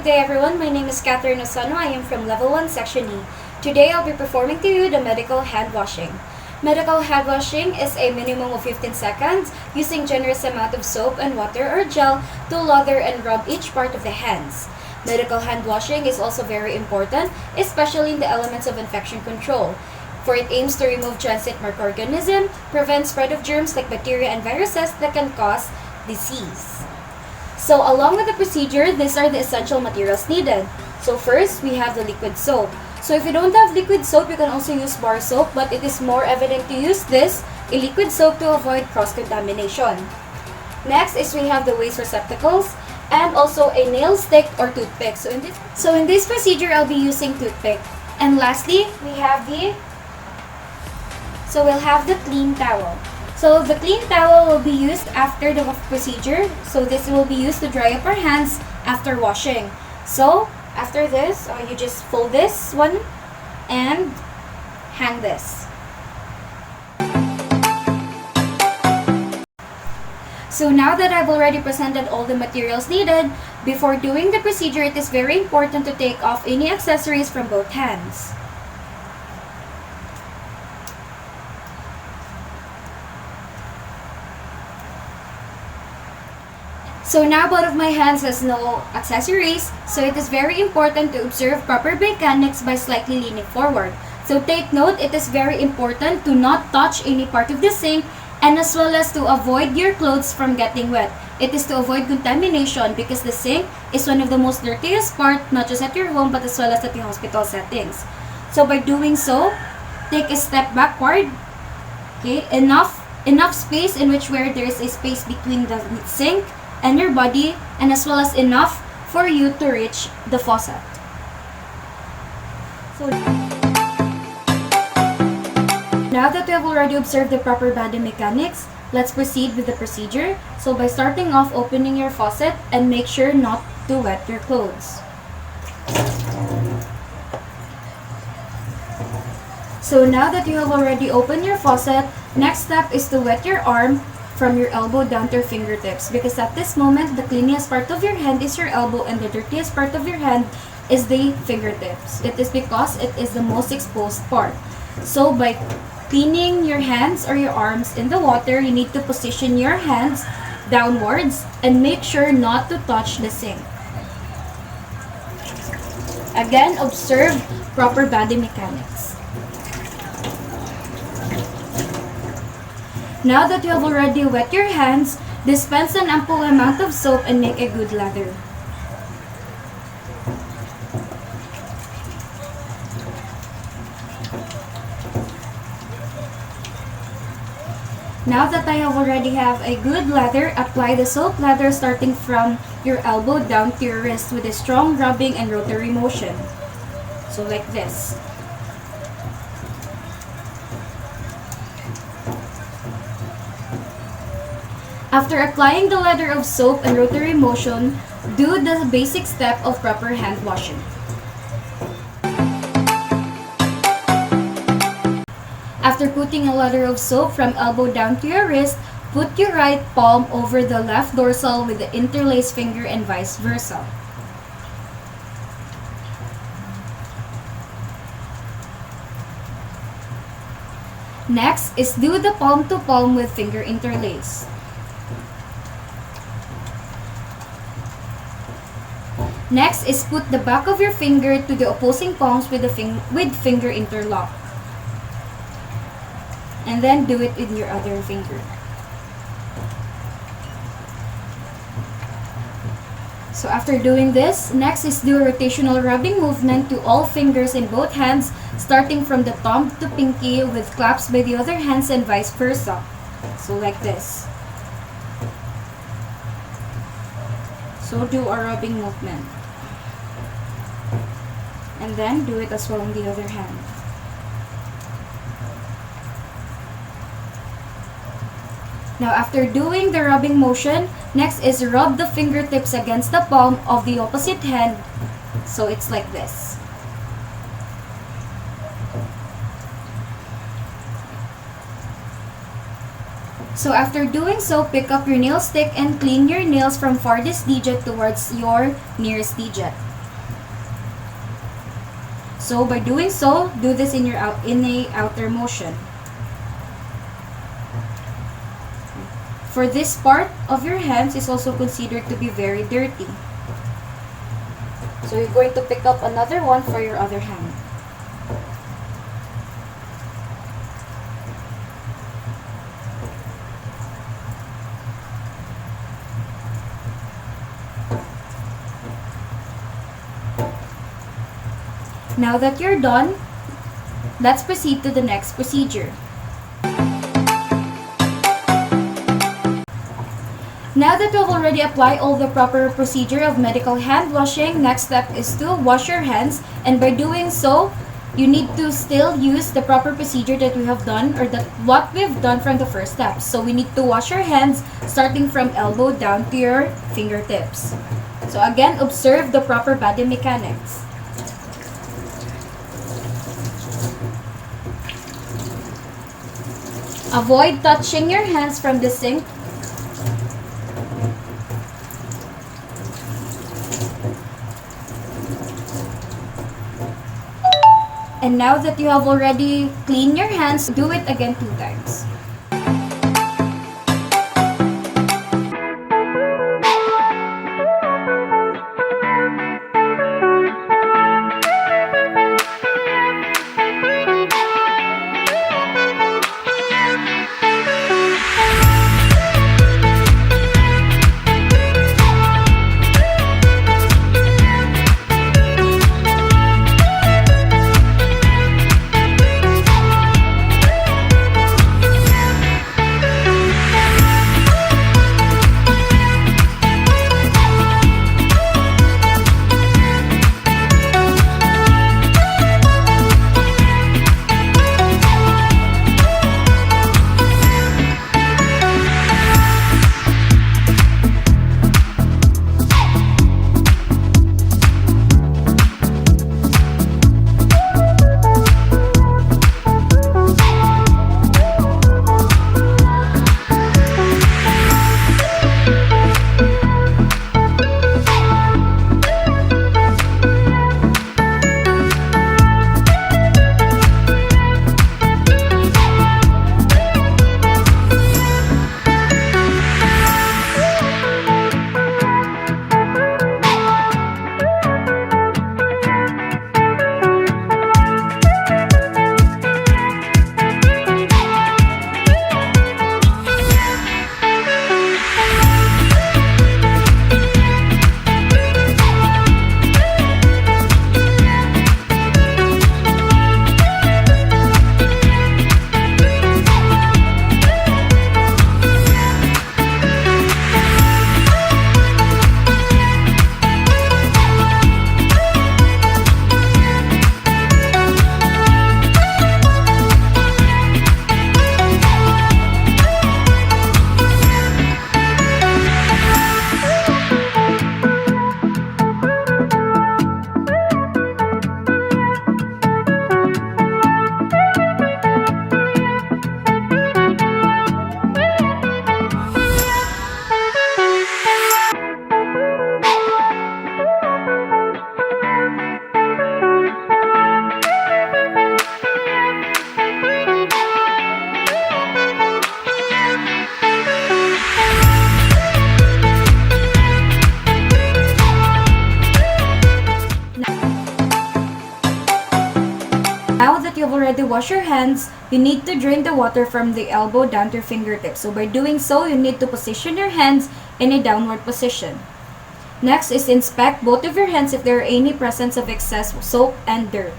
day everyone, my name is Catherine Osano. I am from Level 1 Section E. Today I'll be performing to you the medical hand washing. Medical hand washing is a minimum of 15 seconds using generous amount of soap and water or gel to lather and rub each part of the hands. Medical hand washing is also very important, especially in the elements of infection control, for it aims to remove transit microorganisms, prevent spread of germs like bacteria and viruses that can cause disease. So along with the procedure, these are the essential materials needed. So first, we have the liquid soap. So if you don't have liquid soap, you can also use bar soap, but it is more evident to use a liquid soap to avoid cross-contamination. Next is we have the waste receptacles and also a nail stick or toothpick. So in this procedure, I'll be using toothpick. And lastly, we'll have the clean towel. So the clean towel will be used after the procedure. So this will be used to dry up our hands after washing. So after this, you just fold this one and hang this. So now that I've already presented all the materials needed, before doing the procedure, it is very important to take off any accessories from both hands. So now both of my hands has no accessories, so it is very important to observe proper mechanics by slightly leaning forward. So take note, it is very important to not touch any part of the sink and as well as to avoid your clothes from getting wet. It is to avoid contamination because the sink is one of the most dirtiest part, not just at your home but as well as at the hospital settings. So by doing so, take a step backward. Okay, enough space in which where there is a space between the sink and your body, and as well as enough for you to reach the faucet. So now that we have already observed the proper body mechanics, let's proceed with the procedure. So by starting off opening your faucet and make sure not to wet your clothes. So now that you have already opened your faucet, next step is to wet your arm from your elbow down to your fingertips, because at this moment the cleanest part of your hand is your elbow and the dirtiest part of your hand is the fingertips. It is because it is the most exposed part. So by cleaning your hands or your arms in the water, you need to position your hands downwards and make sure not to touch the sink. Again, observe proper body mechanics. Now that you have already wet your hands, dispense an ample amount of soap and make a good lather. Now that I have already have a good lather, apply the soap lather starting from your elbow down to your wrist with a strong rubbing and rotary motion. So like this. After applying the lather of soap and rotary motion, do the basic step of proper hand washing. After putting a lather of soap from elbow down to your wrist, put your right palm over the left dorsal with the interlaced finger and vice versa. Next is do the palm to palm with finger interlace. Next is put the back of your finger to the opposing palms with finger interlock. And then do it with your other finger. So after doing this, next is do a rotational rubbing movement to all fingers in both hands, starting from the thumb to pinky with claps by the other hands and vice versa. So like this. So do a rubbing movement. And then do it as well on the other hand. Now after doing the rubbing motion, next is rub the fingertips against the palm of the opposite hand. So it's like this. So after doing so, pick up your nail stick and clean your nails from farthest digit towards your nearest digit. So by doing so, do this in a outer motion. For this part of your hands is also considered to be very dirty. So you're going to pick up another one for your other hand. Now that you're done, let's proceed to the next procedure. Now that you've already applied all the proper procedure of medical hand washing, next step is to wash your hands, and by doing so, you need to still use the proper procedure that we have done, or that what we've done from the first step. So we need to wash your hands starting from elbow down to your fingertips. So again, observe the proper body mechanics. Avoid touching your hands from the sink. And now that you have already cleaned your hands, do it again 2 times. Now that you've already washed your hands, you need to drain the water from the elbow down to your fingertips. So by doing so, you need to position your hands in a downward position. Next is inspect both of your hands if there are any presence of excess soap and dirt.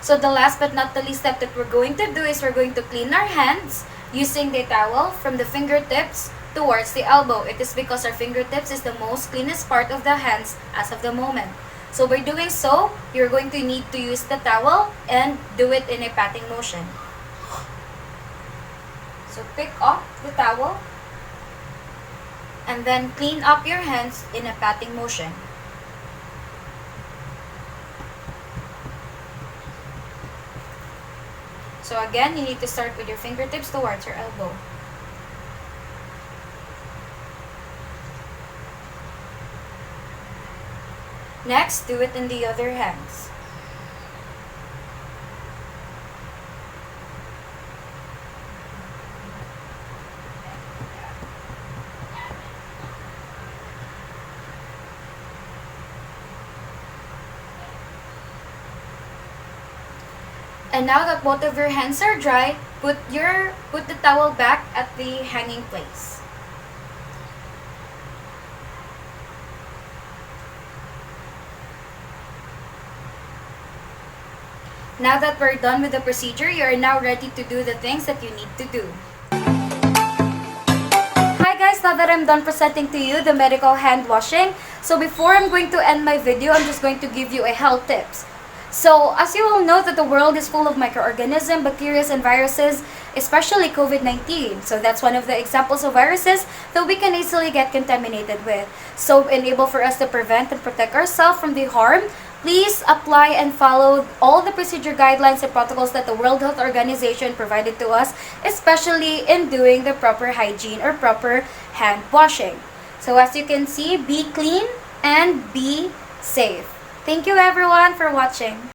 So the last but not the least step that we're going to do is we're going to clean our hands using the towel from the fingertips towards the elbow. It is because our fingertips is the most cleanest part of the hands as of the moment. So by doing so, you're going to need to use the towel and do it in a patting motion. So pick up the towel and then clean up your hands in a patting motion. So again, you need to start with your fingertips towards your elbow. Next, do it in the other hands. And now that both of your hands are dry, put the towel back at the hanging place. Now that we're done with the procedure, you are now ready to do the things that you need to do. Hi guys, now that I'm done presenting to you the medical hand washing, so before I'm going to end my video, I'm just going to give you a health tips. So, as you all know that the world is full of microorganisms, bacteria, and viruses, especially COVID-19. So that's one of the examples of viruses that we can easily get contaminated with. So, enable for us to prevent and protect ourselves from the harm, please apply and follow all the procedure guidelines and protocols that the World Health Organization provided to us, especially in doing the proper hygiene or proper hand washing. So as you can see, be clean and be safe. Thank you everyone for watching.